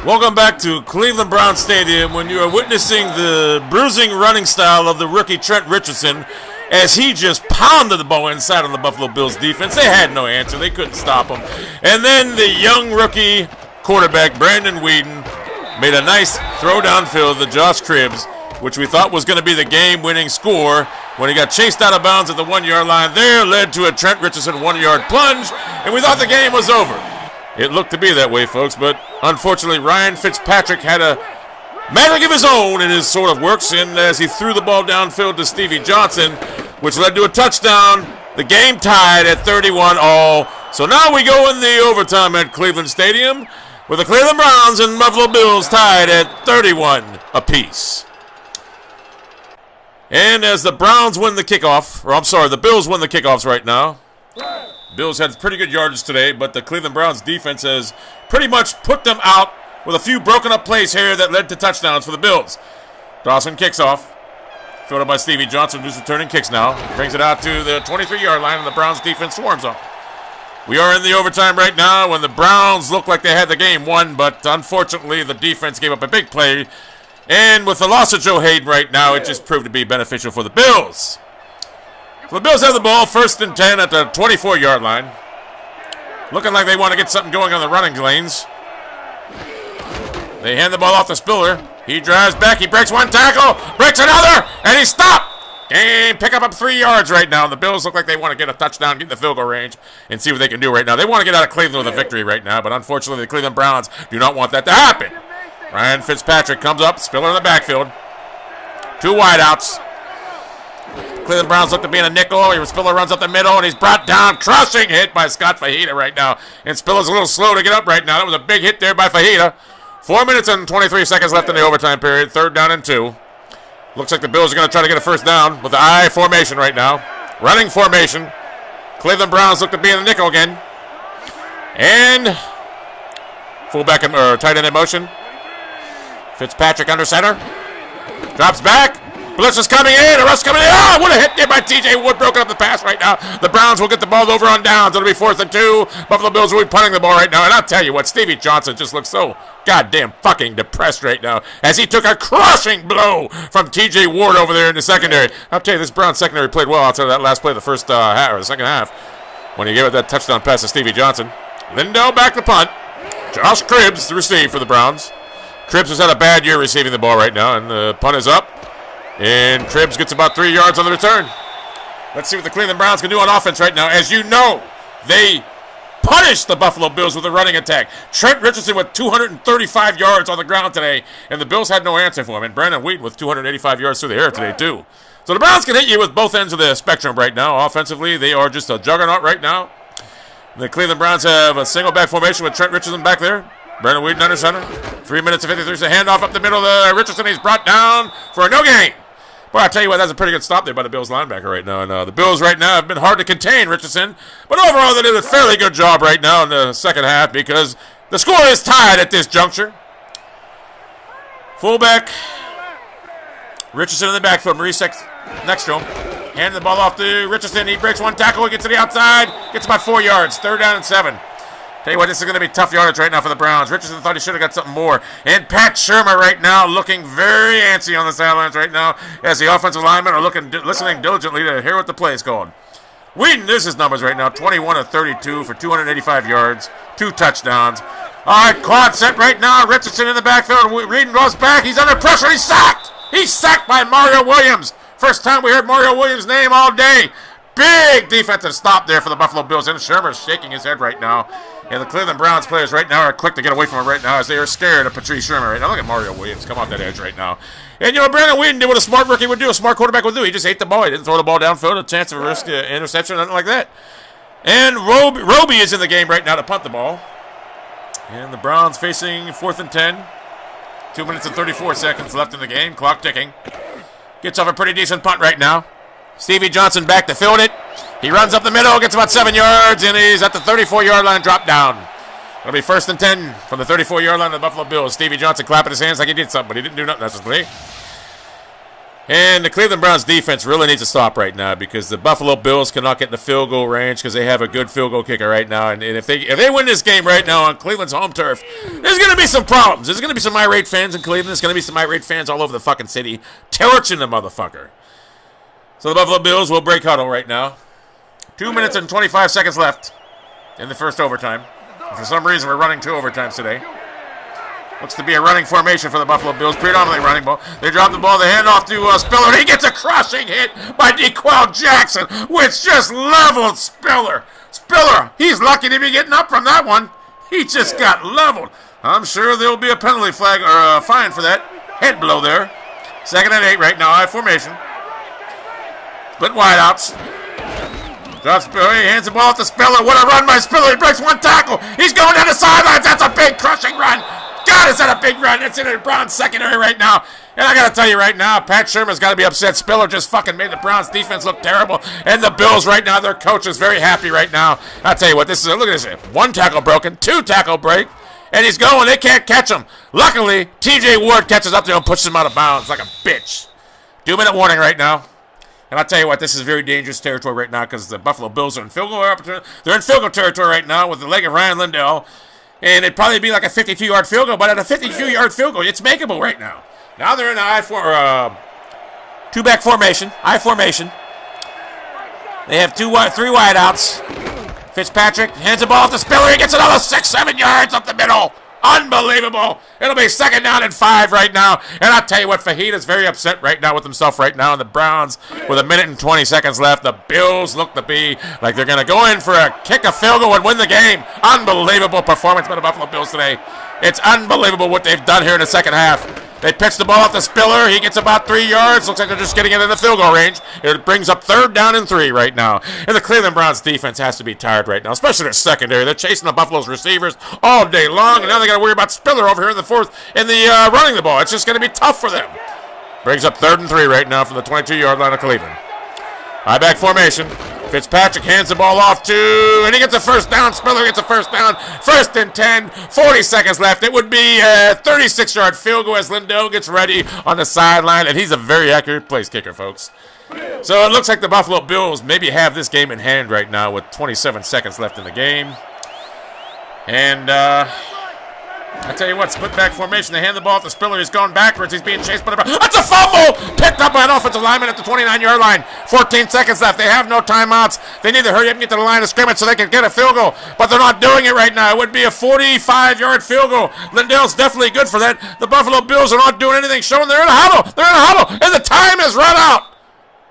Welcome back to Cleveland Browns Stadium when you are witnessing the bruising running style of the rookie Trent Richardson as he just pounded the ball inside on the Buffalo Bills defense. They had no answer. They couldn't stop him. And then the young rookie quarterback, Brandon Weeden, made a nice throw downfield to Josh Cribbs, which we thought was going to be the game-winning score when he got chased out of bounds at the 1-yard line there, led to a Trent Richardson 1-yard plunge, and we thought the game was over. It looked to be that way, folks, but unfortunately Ryan Fitzpatrick had a magic of his own in his sort of works, and as he threw the ball downfield to Stevie Johnson, which led to a touchdown, the game tied at 31-all. So now we go in the overtime at Cleveland Stadium with the Cleveland Browns and Buffalo Bills tied at 31 apiece. And as the Browns win the kickoff, or I'm sorry, the Bills win the kickoffs right now. Bills had pretty good yardage today, but the Cleveland Browns defense has pretty much put them out with a few broken up plays here that led to touchdowns for the Bills. Dawson kicks off. Filled up by Stevie Johnson, who's returning kicks now. Brings it out to the 23-yard line, and the Browns defense swarms up. We are in the overtime right now when the Browns look like they had the game won, but unfortunately the defense gave up a big play. And with the loss of Joe Hayden right now, it just proved to be beneficial for the Bills. So the Bills have the ball, 1st and 10 at the 24-yard line. Looking like they want to get something going on the running lanes. They hand the ball off to Spiller. He drives back, he breaks one tackle, breaks another, and he's stopped. Game pick up 3 yards right now. The Bills look like they want to get a touchdown, get in the field goal range, and see what they can do right now. They want to get out of Cleveland with a victory right now, but unfortunately the Cleveland Browns do not want that to happen. Ryan Fitzpatrick comes up, Spiller in the backfield. 2 wideouts. Cleveland Browns look to be in a nickel. Spiller runs up the middle, and he's brought down, crushing hit by Scott Fajita right now. And Spiller's a little slow to get up right now. That was a big hit there by Fajita. 4 minutes and 23 seconds left in the overtime period. 3rd down and 2. Looks like the Bills are going to try to get a first down with the I formation right now. Running formation. Cleveland Browns look to be in the nickel again. And fullback or tight end in motion. Fitzpatrick under center. Drops back. Blitz is coming in. A rush coming in. Oh, what a hit there by T.J. Wood. Broken up the pass right now. The Browns will get the ball over on downs. It'll be 4th and 2. Buffalo Bills will be punting the ball right now. And I'll tell you what, Stevie Johnson just looks so goddamn fucking depressed right now as he took a crushing blow from T.J. Ward over there in the secondary. I'll tell you, this Browns secondary played well outside of that last play of the first half, or the second half, when he gave it that touchdown pass to Stevie Johnson. Lindell back to punt. Josh Cribbs to receive for the Browns. Cribbs has had a bad year receiving the ball right now, and the punt is up. And Cribbs gets about 3 yards on the return. Let's see what the Cleveland Browns can do on offense right now. As you know, they punished the Buffalo Bills with a running attack. Trent Richardson with 235 yards on the ground today, and the Bills had no answer for him. And Brandon Weeden with 285 yards through the air today, too. So the Browns can hit you with both ends of the spectrum right now. Offensively, they are just a juggernaut right now. The Cleveland Browns have a single back formation with Trent Richardson back there. Brandon Weeden under center. 3 minutes and 53 seconds. Handoff up the middle to Richardson. He's brought down for a no gain. Boy, I'll tell you what, that's a pretty good stop there by the Bills linebacker right now. And the Bills right now have been hard to contain Richardson. But overall, they did a fairly good job right now in the second half because the score is tied at this juncture. Fullback. Richardson in the backfield. Maurice next to him. Handing the ball off to Richardson. He breaks one tackle. He gets to the outside. Gets about 4 yards. 3rd down and 7. Tell you what, this is going to be tough yardage right now for the Browns. Richardson thought he should have got something more. And Pat Shurmur right now looking very antsy on the sidelines right now as the offensive linemen are listening diligently to hear what the play is called. Weeden, this is numbers right now. 21 of 32 for 285 yards, 2 touchdowns. All right, quad set right now. Richardson in the backfield. Weeden goes back. He's under pressure. He's sacked. He's sacked by Mario Williams. First time we heard Mario Williams' name all day. Big defensive stop there for the Buffalo Bills. And Shurmur's shaking his head right now. And the Cleveland Browns players right now are quick to get away from him right now as they are scared of Patrice Shurmur right now. Look at Mario Williams come off that edge right now. And, Brandon Weeden did what a smart rookie would do, a smart quarterback would do. He just ate the ball. He didn't throw the ball downfield, a chance of a risk interception, nothing like that. And Roby is in the game right now to punt the ball. And the Browns facing 4th and 10. 2 minutes and 34 seconds left in the game. Clock ticking. Gets off a pretty decent punt right now. Stevie Johnson back to field it. He runs up the middle, gets about 7 yards, and he's at the 34-yard line, drop down. It'll be 1st and 10 from the 34-yard line of the Buffalo Bills. Stevie Johnson clapping his hands like he did something, but he didn't do nothing necessarily. And the Cleveland Browns defense really needs to stop right now because the Buffalo Bills cannot get in the field goal range because they have a good field goal kicker right now. And if they win this game right now on Cleveland's home turf, there's going to be some problems. There's going to be some irate fans in Cleveland. There's going to be some irate fans all over the fucking city torching the motherfucker. So the Buffalo Bills will break huddle right now. 2 minutes and 25 seconds left in the first overtime. And for some reason, we're running 2 overtimes today. Looks to be a running formation for the Buffalo Bills, predominantly running ball. They drop the ball, they hand off to Spiller, and he gets a crushing hit by DeQuell Jackson, which just leveled Spiller. Spiller, he's lucky to be getting up from that one. He just got leveled. I'm sure there'll be a penalty flag or a fine for that head blow there. 2nd and 8 right now, I formation. Split wideouts. Drops Spiller, he hands the ball to Spiller. What a run by Spiller, he breaks 1 tackle. He's going down the sidelines, that's a big crushing run. God, is that a big run? It's in the Browns secondary right now. And I got to tell you right now, Pat Sherman's got to be upset. Spiller just fucking made the Browns defense look terrible. And the Bills right now, their coach is very happy right now. I'll tell you what, this is, look at this. 1 tackle broken, 2 tackle break. And he's going, they can't catch him. Luckily, TJ Ward catches up to him and pushes him out of bounds like a bitch. 2-minute warning right now. And I'll tell you what, this is very dangerous territory right now because the Buffalo Bills are in field goal opportunity. They're in field goal territory right now with the leg of Ryan Lindell. And it'd probably be like a 52-yard field goal, but at a 52-yard field goal, it's makeable right now. Now they're in the 2-back formation, I formation. They have 3 wideouts. Fitzpatrick hands the ball to Spiller. He gets another 6-7 yards up the middle. Unbelievable. It'll be 2nd down and 5 right now. And I'll tell you what, Fajita's very upset right now with himself right now. And the Browns, with 1 minute and 20 seconds left, the Bills look to be like they're going to go in for a kick a field goal and win the game. Unbelievable performance by the Buffalo Bills today. It's unbelievable what they've done here in the second half. They pitch the ball out to Spiller. He gets about 3 yards. Looks like they're just getting it in the field goal range. It brings up 3rd down and 3 right now. And the Cleveland Browns defense has to be tired right now, especially their secondary. They're chasing the Buffalo's receivers all day long, and now they got to worry about Spiller over here in the 4th in the running the ball. It's just going to be tough for them. Brings up 3rd and 3 right now from the 22-yard line of Cleveland. High-back formation. Fitzpatrick hands the ball off to, and he gets a 1st down. Spiller gets a 1st down. 1st and 10, 40 seconds left. It would be a 36-yard field goal as Lindell gets ready on the sideline, and he's a very accurate place kicker, folks. So it looks like the Buffalo Bills maybe have this game in hand right now with 27 seconds left in the game. And I tell you what, split back formation. They hand the ball to Spiller. He's going backwards. He's being chased by the... That's a fumble! Picked up by an offensive lineman at the 29-yard line. 14 seconds left. They have no timeouts. They need to hurry up and get to the line of scrimmage so they can get a field goal. But they're not doing it right now. It would be a 45-yard field goal. Lindell's definitely good for that. The Buffalo Bills are not doing anything, showing they're in a huddle. They're in a huddle, and the time has run out.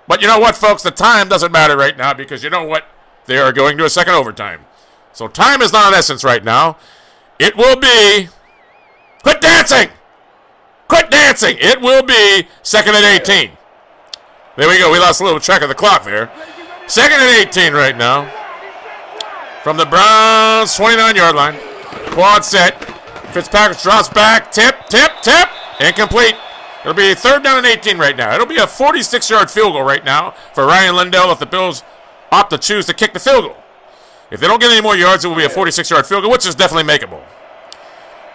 But you know what, folks? The time doesn't matter right now because you know what? They are going to a second overtime. So time is not an essence right now. It will be... Quit dancing! Quit dancing! It will be 2nd and 18. There we go. We lost a little track of the clock there. 2nd and 18 right now. From the Browns' 29-yard line. Quad set. Fitzpatrick drops back. Tip. Incomplete. It'll be 3rd down and 18 right now. It'll be a 46-yard field goal right now for Ryan Lindell if the Bills opt to choose to kick the field goal. If they don't get any more yards, it will be a 46-yard field goal, which is definitely makeable.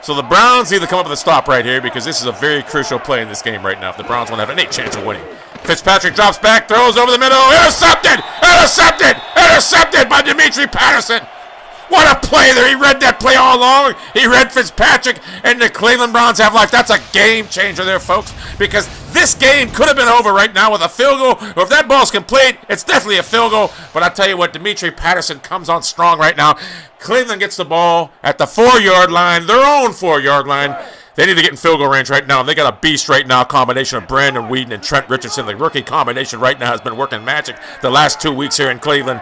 So the Browns need to come up with a stop right here because this is a very crucial play in this game right now if the Browns want to have any chance of winning. Fitzpatrick drops back, throws over the middle. Intercepted! Intercepted by Dimitri Patterson. What a play there. He read that play all along. He read Fitzpatrick, and the Cleveland Browns have life. That's a game changer there, folks, because this game could have been over right now with a field goal. Or if that ball's complete, it's definitely a field goal. But I tell you what, Dimitri Patterson comes on strong right now. Cleveland gets the ball at the 4-yard line, their own 4-yard line. They need to get in field goal range right now. And they got a beast right now, a combination of Brandon Weeden and Trent Richardson. The rookie combination right now has been working magic the last 2 weeks here in Cleveland.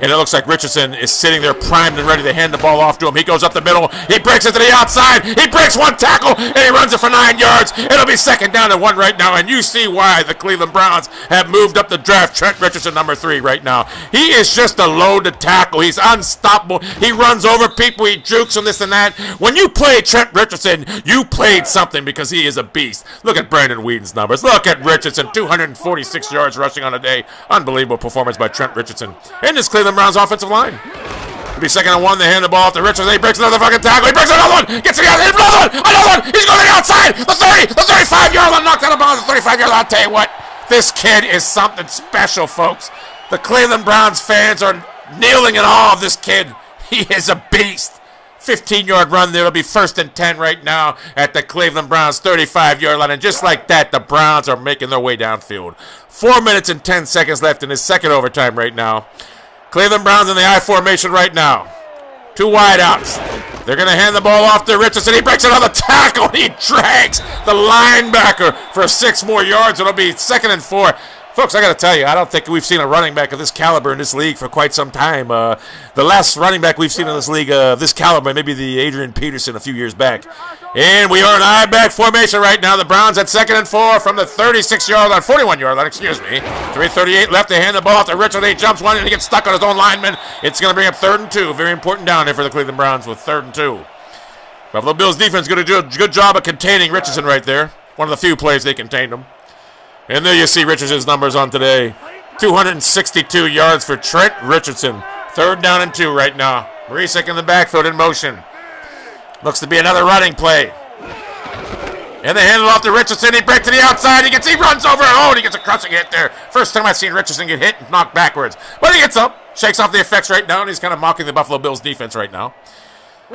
And it looks like Richardson is sitting there primed and ready to hand the ball off to him. He goes up the middle. He breaks it to the outside. He breaks 1 tackle, and he runs it for 9 yards. It'll be 2nd down and 1 right now. And you see why the Cleveland Browns have moved up the draft Trent Richardson, number 3 right now. He is just a loaded tackle. He's unstoppable. He runs over people. He jukes and this and that. When you play Trent Richardson, you played something because he is a beast. Look at Brandon Weeden's numbers. Look at Richardson, 246 yards rushing on a day. Unbelievable performance by Trent Richardson. And this Cleveland Browns offensive line. It'll be 2nd and 1. They hand the ball off to Richardson. He breaks another fucking tackle. He breaks another one. Gets to the outside. Another one. He's going to the outside. The 30. The 35-yard line. Knocked out of bounds. The 35-yard line. I'll tell you what. This kid is something special, folks. The Cleveland Browns fans are kneeling in awe of this kid. He is a beast. 15-yard run there. It'll be 1st and 10 right now at the Cleveland Browns 35-yard line. And just like that, the Browns are making their way downfield. 4 minutes and 10 seconds left in his second overtime right now. Cleveland Browns in the I formation right now. 2 wideouts. They're going to hand the ball off to Richardson. He breaks another tackle. He drags the linebacker for 6 more yards. It'll be 2nd and 4. Folks, I got to tell you, I don't think we've seen a running back of this caliber in this league for quite some time. The last running back we've seen in this league of this caliber, maybe the Adrian Peterson a few years back. And we are in I-back formation right now. The Browns at 2nd and 4 from the 36-yard line, 41-yard line, excuse me. 3:38 left. They hand the ball off to Richardson. He jumps one and he gets stuck on his own lineman. It's going to bring up 3rd and 2. Very important down there for the Cleveland Browns with 3rd and 2. Buffalo Bills defense going to do a good job of containing Richardson right there. One of the few plays they contained him. And there you see Richardson's numbers on today. 262 yards for Trent Richardson. 3rd down and 2 right now. Marisek in the backfield in motion. Looks to be another running play. And they hand it off to Richardson. He breaks to the outside. He runs over. Oh, and he gets a crushing hit there. First time I've seen Richardson get hit and knocked backwards. But he gets up, shakes off the effects right now, and he's kind of mocking the Buffalo Bills defense right now.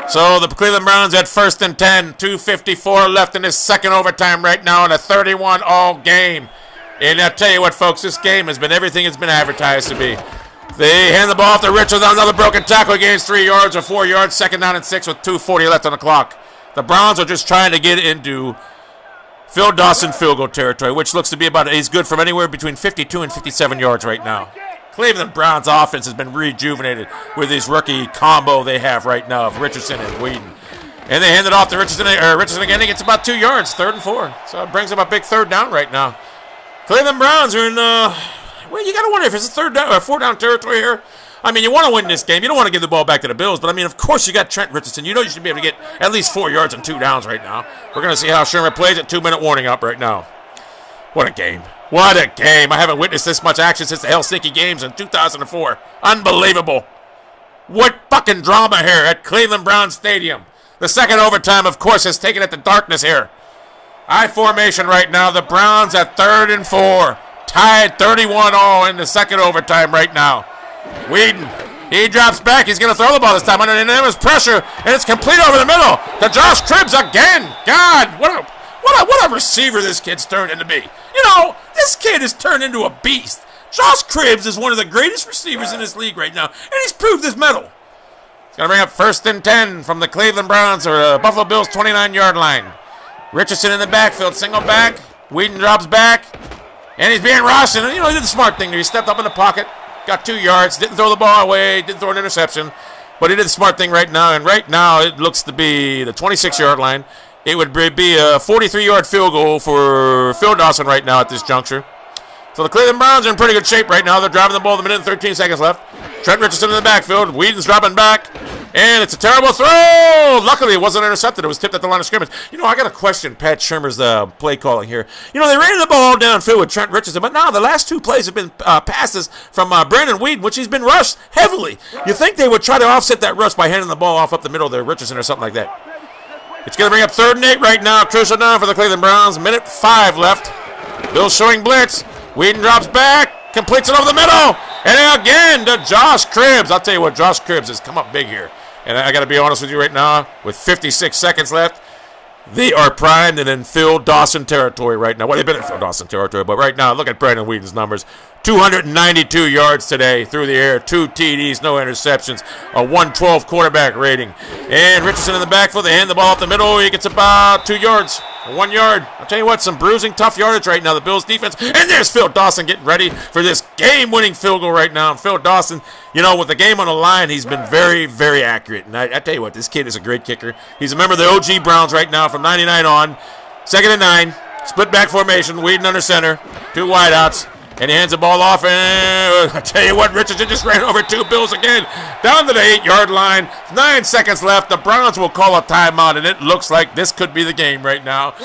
So the Cleveland Browns at 1st and 10. 2:54 left in this second overtime right now in a 31-all game. And I'll tell you what, folks, this game has been everything it's been advertised to be. They hand the ball off to Richardson. Another broken tackle, gains 3 yards or 4 yards. 2nd down and 6 with 2:40 left on the clock. The Browns are just trying to get into Phil Dawson field goal territory, which looks to be about, he's good from anywhere between 52 and 57 yards right now. Cleveland Browns offense has been rejuvenated with this rookie combo they have right now of Richardson and Whedon. And they hand it off to Richardson again. He gets about 2 yards, 3rd and 4. So it brings them a big 3rd down right now. Cleveland Browns are in, well, you got to wonder if it's a 3rd down or 4th down territory here. I mean, you want to win this game. You don't want to give the ball back to the Bills. But, I mean, of course you got Trent Richardson. You know you should be able to get at least 4 yards and 2 downs right now. We're going to see how Sherman plays at 2-minute warning up right now. What a game. What a game. I haven't witnessed this much action since the Helsinki games in 2004. Unbelievable. What fucking drama here at Cleveland Browns Stadium. The second overtime, of course, has taken it to darkness here. I formation right now. The Browns at 3rd and 4. Tied 31-all in the second overtime right now. Whedon, he drops back. He's going to throw the ball this time under enormous pressure, and it's complete over the middle to Josh Cribbs again. God, what a receiver this kid's turned into be. You know, this kid has turned into a beast. Josh Cribbs is one of the greatest receivers in this league right now, and he's proved his mettle. He's going to bring up 1st and 10 from the Cleveland Browns or the Buffalo Bills 29-yard line. Richardson in the backfield, single back. Whedon drops back, and he's being rushed. And, you know, he did the smart thing there. He stepped up in the pocket, got 2 yards, didn't throw the ball away, didn't throw an interception, but he did the smart thing right now. And right now it looks to be the 26-yard line. It would be a 43-yard field goal for Phil Dawson right now at this juncture. So the Cleveland Browns are in pretty good shape right now. They're driving the ball with 1 minute and 13 seconds left. Trent Richardson in the backfield. Whedon's dropping back. And it's a terrible throw. Luckily, it wasn't intercepted. It was tipped at the line of scrimmage. You know, I got to question Pat Shurmur's play calling here. You know, they ran the ball downfield with Trent Richardson, but now the last 2 plays have been passes from Brandon Whedon, which he's been rushed heavily. You think they would try to offset that rush by handing the ball off up the middle to Richardson or something like that. It's going to bring up 3rd and 8 right now. Crucial down for the Cleveland Browns. 1:05 left. Bills showing blitz. Whedon drops back. Completes it over the middle. And again to Josh Cribbs. I'll tell you what, Josh Cribbs has come up big here. And I got to be honest with you right now, with 56 seconds left, they are primed and in Phil Dawson territory right now. Well, they've been in Phil Dawson territory, but right now, look at Brandon Whedon's numbers. 292 yards today through the air, 2 TDs, no interceptions, a 112 quarterback rating. And Richardson in the backfield, they hand the ball up the middle. He gets about 2 yards, 1 yard. I'll tell you what, some bruising, tough yardage right now, the Bills defense. And there's Phil Dawson getting ready for this game-winning field goal right now. And Phil Dawson, you know, with the game on the line, he's been very, very accurate. And I tell you what, this kid is a great kicker. He's a member of the OG Browns right now from 99 on. 2nd and 9, split back formation, Whedon under center, 2 wideouts. And he hands the ball off, and I tell you what, Richardson just ran over 2 Bills again. Down to the 8-yard line. 9 seconds left. The Browns will call a timeout, and it looks like this could be the game right now.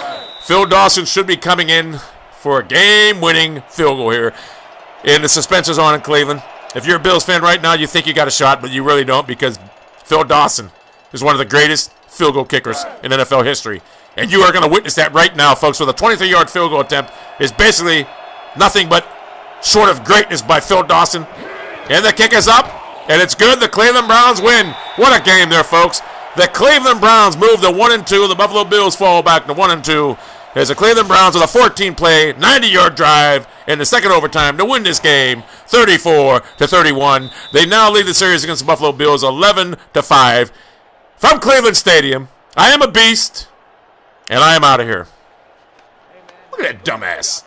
Phil Dawson should be coming in for a game-winning field goal here. And the suspense is on in Cleveland. If you're a Bills fan right now, you think you got a shot, but you really don't, because Phil Dawson is one of the greatest field goal kickers in NFL history. And you are going to witness that right now, folks, with a 23-yard field goal attempt is basically nothing but short of greatness by Phil Dawson. And the kick is up, and it's good. The Cleveland Browns win. What a game there, folks. The Cleveland Browns move to 1-2. The Buffalo Bills fall back to 1-2. As the Cleveland Browns with a 14-play, 90-yard drive in the second overtime to win this game, 34-31. They now lead the series against the Buffalo Bills, 11-5. From Cleveland Stadium, I am a beast, and I am out of here. Look at that dumbass.